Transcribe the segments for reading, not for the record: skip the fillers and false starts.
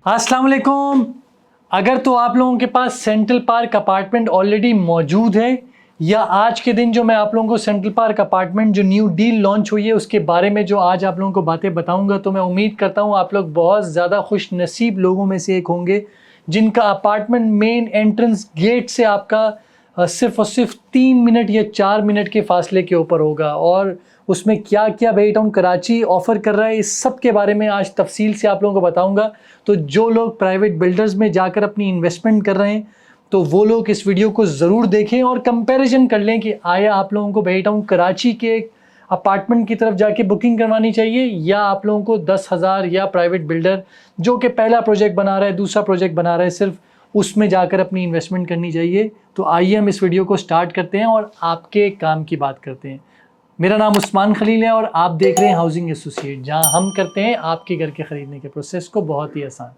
अस्सलाम वालेकुम। अगर तो आप लोगों के पास सेंट्रल पार्क अपार्टमेंट ऑलरेडी मौजूद है या आज के दिन जो मैं आप लोगों को सेंट्रल पार्क अपार्टमेंट जो न्यू डील लॉन्च हुई है उसके बारे में जो आज आप लोगों को बातें बताऊंगा, तो मैं उम्मीद करता हूं आप लोग बहुत ज़्यादा खुश नसीब लोगों में से एक होंगे जिनका अपार्टमेंट मेन एंट्रेंस गेट से आपका सिर्फ और सिर्फ 3 मिनट या 4 मिनट के फासले के ऊपर होगा। और उसमें क्या क्या बेई टाउन कराची ऑफ़र कर रहा है इस सब के बारे में आज तफसील से आप लोगों को बताऊंगा। तो जो लोग प्राइवेट बिल्डर्स में जाकर अपनी इन्वेस्टमेंट कर रहे हैं तो वो लोग इस वीडियो को ज़रूर देखें और कंपैरिजन कर लें कि आया आप लोगों को बेई टाउन कराची के अपार्टमेंट की तरफ जाके बुकिंग करवानी चाहिए या आप लोगों को 10,000 या प्राइवेट बिल्डर जो कि पहला प्रोजेक्ट बना रहा है, दूसरा प्रोजेक्ट बना रहा है, सिर्फ उसमें जाकर अपनी इन्वेस्टमेंट करनी चाहिए। तो आइए हम इस वीडियो को स्टार्ट करते हैं और आपके काम की बात करते हैं। मेरा नाम उस्मान खलील है और आप देख रहे हैं हाउसिंग एसोसिएट, जहां हम करते हैं आपके घर के ख़रीदने के प्रोसेस को बहुत ही आसान।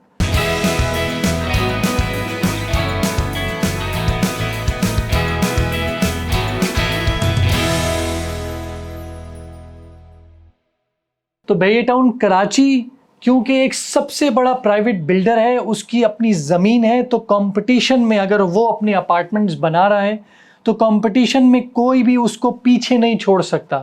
तो बेई टाउन कराची क्योंकि एक सबसे बड़ा प्राइवेट बिल्डर है, उसकी अपनी ज़मीन है, तो कंपटीशन में अगर वो अपने अपार्टमेंट्स बना रहा है तो कंपटीशन में कोई भी उसको पीछे नहीं छोड़ सकता।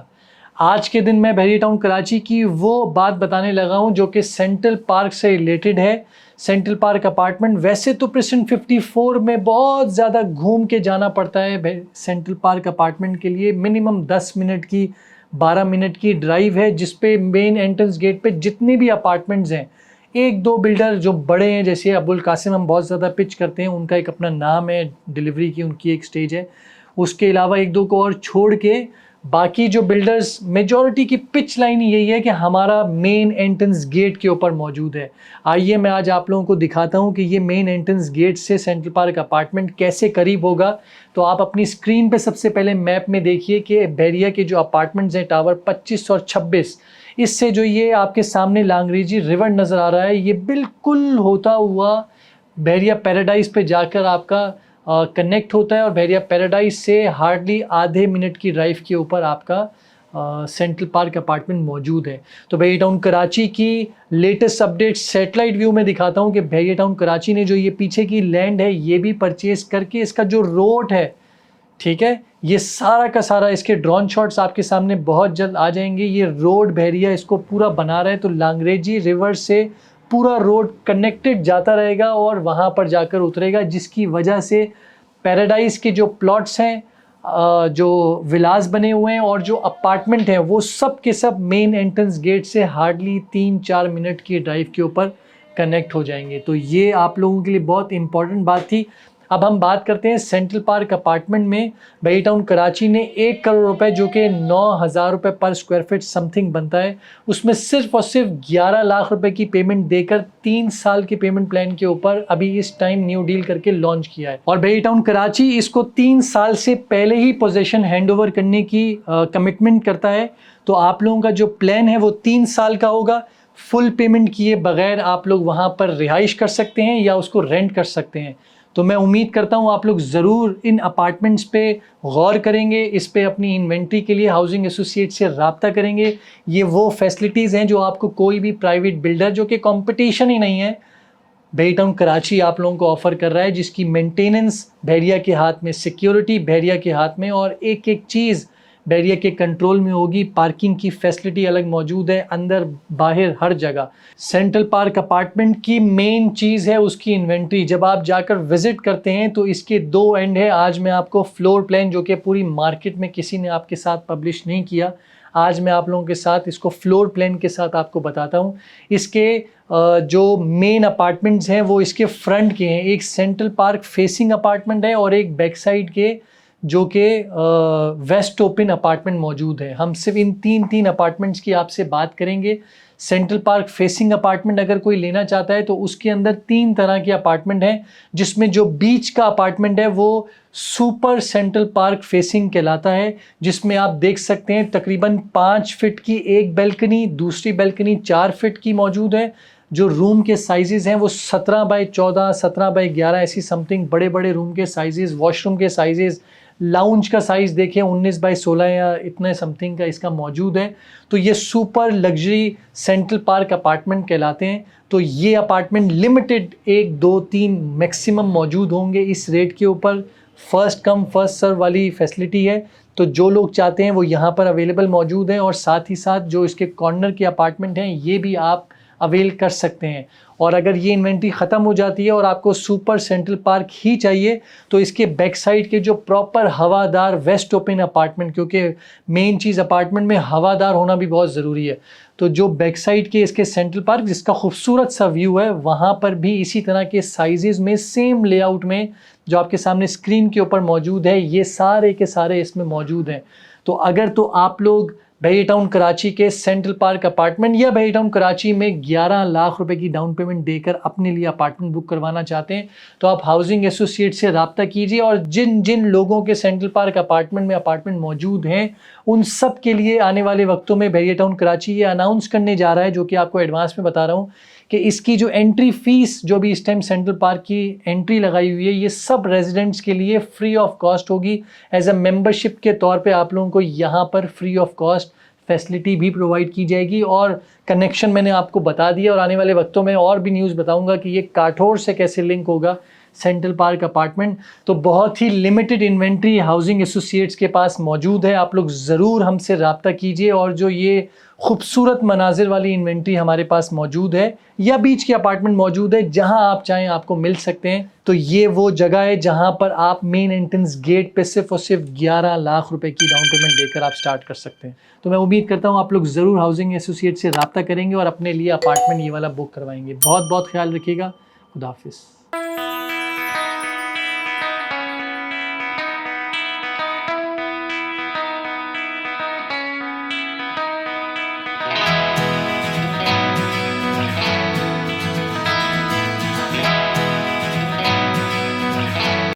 आज के दिन मैं बेई टाउन कराची की वो बात बताने लगा हूँ जो कि सेंट्रल पार्क से रिलेटेड है। सेंट्रल पार्क अपार्टमेंट वैसे तो प्रेसिडेंट 54 में बहुत ज़्यादा घूम के जाना पड़ता है सेंट्रल पार्क अपार्टमेंट के लिए। मिनिमम 10 मिनट की 12 मिनट की ड्राइव है, जिस पे मेन एंट्रेंस गेट पे जितने भी अपार्टमेंट्स हैं, एक दो बिल्डर जो बड़े हैं जैसे अबुल कासिम हम बहुत ज़्यादा पिच करते हैं, उनका एक अपना नाम है, डिलीवरी की उनकी एक स्टेज है। उसके अलावा एक दो को और छोड़ के बाकी जो बिल्डर्स मेजॉरिटी की पिच लाइन यही है कि हमारा मेन एंट्रेंस गेट के ऊपर मौजूद है। आइए मैं आज आप लोगों को दिखाता हूं कि ये मेन एंट्रेंस गेट से सेंट्रल पार्क अपार्टमेंट कैसे करीब होगा। तो आप अपनी स्क्रीन पे सबसे पहले मैप में देखिए कि बहरिया के जो अपार्टमेंट्स हैं टावर 25 और 26, इससे जो ये आपके सामने लांगरेजी रिवर नज़र आ रहा है, ये बिल्कुल होता हुआ बहरिया पैराडाइज पे जाकर आपका कनेक्ट होता है और बहरिया पैराडाइज से हार्डली आधे मिनट की ड्राइव के ऊपर आपका सेंट्रल पार्क अपार्टमेंट मौजूद है। तो बेई टाउन कराची की लेटेस्ट अपडेट सैटेलाइट व्यू में दिखाता हूँ कि बेई टाउन कराची ने जो ये पीछे की लैंड है ये भी परचेज करके इसका जो रोड है, ठीक है, ये सारा का सारा, इसके ड्रोन शॉट्स आपके सामने बहुत जल्द आ जाएंगे। ये रोड बहरिया इसको पूरा बना रहा है, तो लांगरेजी रिवर से पूरा रोड कनेक्टेड जाता रहेगा और वहाँ पर जाकर उतरेगा, जिसकी वजह से पैराडाइज के जो प्लॉट्स हैं, जो विलास बने हुए हैं और जो अपार्टमेंट हैं, वो सब के सब मेन एंट्रेंस गेट से हार्डली 3-4 मिनट की ड्राइव के ऊपर कनेक्ट हो जाएंगे। तो ये आप लोगों के लिए बहुत इंपॉर्टेंट बात थी। अब हम बात करते हैं सेंट्रल पार्क अपार्टमेंट में। बेई टाउन कराची ने 1 करोड़ रुपए जो कि 9,000 रुपये पर स्क्वायर फीट समथिंग बनता है, उसमें सिर्फ और सिर्फ 11 लाख रुपए की पेमेंट देकर 3 साल के पेमेंट प्लान के ऊपर अभी इस टाइम न्यू डील करके लॉन्च किया है। और बेई टाउन कराची इसको 3 साल से पहले ही पोजेशन हैंड ओवर करने की कमिटमेंट करता है। तो आप लोगों का जो प्लान है वो 3 साल का होगा। फुल पेमेंट किए बगैर आप लोग वहाँ पर रिहाइश कर सकते हैं या उसको रेंट कर सकते हैं। तो मैं उम्मीद करता हूँ आप लोग ज़रूर इन अपार्टमेंट्स पे गौर करेंगे, इस पे अपनी इन्वेंट्री के लिए हाउसिंग एसोसिएट से रब्ता करेंगे। ये वो फैसिलिटीज़ हैं जो आपको कोई भी प्राइवेट बिल्डर, जो कि कंपटीशन ही नहीं है, बेई टाउन कराची आप लोगों को ऑफ़र कर रहा है, जिसकी मेंटेनेंस बहरिया के हाथ में, सिक्योरिटी बहरिया के हाथ में और एक एक चीज़ बहरिया के कंट्रोल में होगी। पार्किंग की फैसिलिटी अलग मौजूद है, अंदर बाहर हर जगह। सेंट्रल पार्क अपार्टमेंट की मेन चीज़ है उसकी इन्वेंट्री। जब आप जाकर विज़िट करते हैं तो इसके 2 एंड है। आज मैं आपको फ्लोर प्लान, जो कि पूरी मार्केट में किसी ने आपके साथ पब्लिश नहीं किया, आज मैं आप लोगों के साथ इसको फ्लोर प्लान के साथ आपको बताता हूँ। इसके जो मेन अपार्टमेंट्स हैं वो इसके फ्रंट के हैं। एक सेंट्रल पार्क फेसिंग अपार्टमेंट है और एक बैक साइड के जो कि वेस्ट ओपन अपार्टमेंट मौजूद है। हम सिर्फ इन तीन अपार्टमेंट्स की आपसे बात करेंगे। सेंट्रल पार्क फेसिंग अपार्टमेंट अगर कोई लेना चाहता है तो उसके अंदर 3 तरह के अपार्टमेंट हैं, जिसमें जो बीच का अपार्टमेंट है वो सुपर सेंट्रल पार्क फेसिंग कहलाता है, जिसमें आप देख सकते हैं तकरीबन 5 फीट की एक बैल्कनी, दूसरी बैल्कनी 4 फीट की मौजूद है। जो रूम के साइजेज़ हैं वो 17 बाई 14, 17 बाई 11 ऐसी समथिंग बड़े बड़े रूम के साइजेज़, वॉशरूम के साइजेज़ लाउंज का साइज़ देखें 19 बाई 16 या इतने समथिंग का इसका मौजूद है। तो ये super luxury central park apartment कहलाते हैं। तो ये अपार्टमेंट लिमिटेड 1 2 3 मैक्सिमम मौजूद होंगे इस रेट के ऊपर। फर्स्ट कम फर्स्ट सर्व वाली फैसिलिटी है। तो जो लोग चाहते हैं वो यहाँ पर अवेलेबल मौजूद हैं, और साथ ही साथ जो इसके कॉर्नर के अपार्टमेंट हैं ये भी आप अवेल कर सकते हैं। और अगर ये इन्वेंट्री ख़त्म हो जाती है और आपको सुपर सेंट्रल पार्क ही चाहिए तो इसके बैक साइड के जो प्रॉपर हवादार वेस्ट ओपन अपार्टमेंट, क्योंकि मेन चीज़ अपार्टमेंट में हवादार होना भी बहुत ज़रूरी है, तो जो बैक साइड के इसके सेंट्रल पार्क जिसका खूबसूरत सा व्यू है वहाँ पर भी इसी तरह के साइजेस में सेम लेआउट में जो आपके सामने स्क्रीन के ऊपर मौजूद है ये सारे के सारे इसमें मौजूद हैं। तो अगर तो आप लोग बहरिया टाउन कराची के सेंट्रल पार्क अपार्टमेंट या बहरिया टाउन कराची में 11 लाख रुपए की डाउन पेमेंट देकर अपने लिए अपार्टमेंट बुक करवाना चाहते हैं तो आप हाउसिंग एसोसिएट से रब्ता कीजिए। और जिन जिन लोगों के सेंट्रल पार्क अपार्टमेंट में अपार्टमेंट मौजूद हैं उन सब के लिए आने वाले वक्तों में बहरिया टाउन कराची ये अनाउंस करने जा रहा है, जो कि आपको एडवांस में बता रहा हूँ, कि इसकी जो एंट्री फीस जो भी इस टाइम सेंट्रल पार्क की एंट्री लगाई हुई है ये सब रेजिडेंट्स के लिए फ्री ऑफ कॉस्ट होगी। एज अ मेंबरशिप के तौर पे आप लोगों को यहाँ पर फ्री ऑफ कॉस्ट फैसिलिटी भी प्रोवाइड की जाएगी। और कनेक्शन मैंने आपको बता दिया, और आने वाले वक्तों में और भी न्यूज़ बताऊंगा कि ये काठौर से कैसे लिंक होगा सेंट्रल पार्क अपार्टमेंट। तो बहुत ही लिमिटेड इन्वेंट्री हाउसिंग एसोसिएट्स के पास मौजूद है, आप लोग ज़रूर हमसे रब्ता कीजिए। और जो ये खूबसूरत मनाजिर वाली इन्वेंट्री हमारे पास मौजूद है या बीच के अपार्टमेंट मौजूद है जहां आप चाहें आपको मिल सकते हैं। तो ये वो जगह है जहां पर आप मेन एंट्रेंस गेट पे सिर्फ और सिर्फ 11 लाख रुपए की डाउन पेमेंट देकर आप स्टार्ट कर सकते हैं। तो मैं उम्मीद करता हूं आप लोग ज़रूर हाउसिंग एसोसिएट से रब्ता करेंगे और अपने लिए अपार्टमेंट ये वाला बुक करवाएंगे। बहुत बहुत ख्याल रखिएगा। खुदा हाफिज़।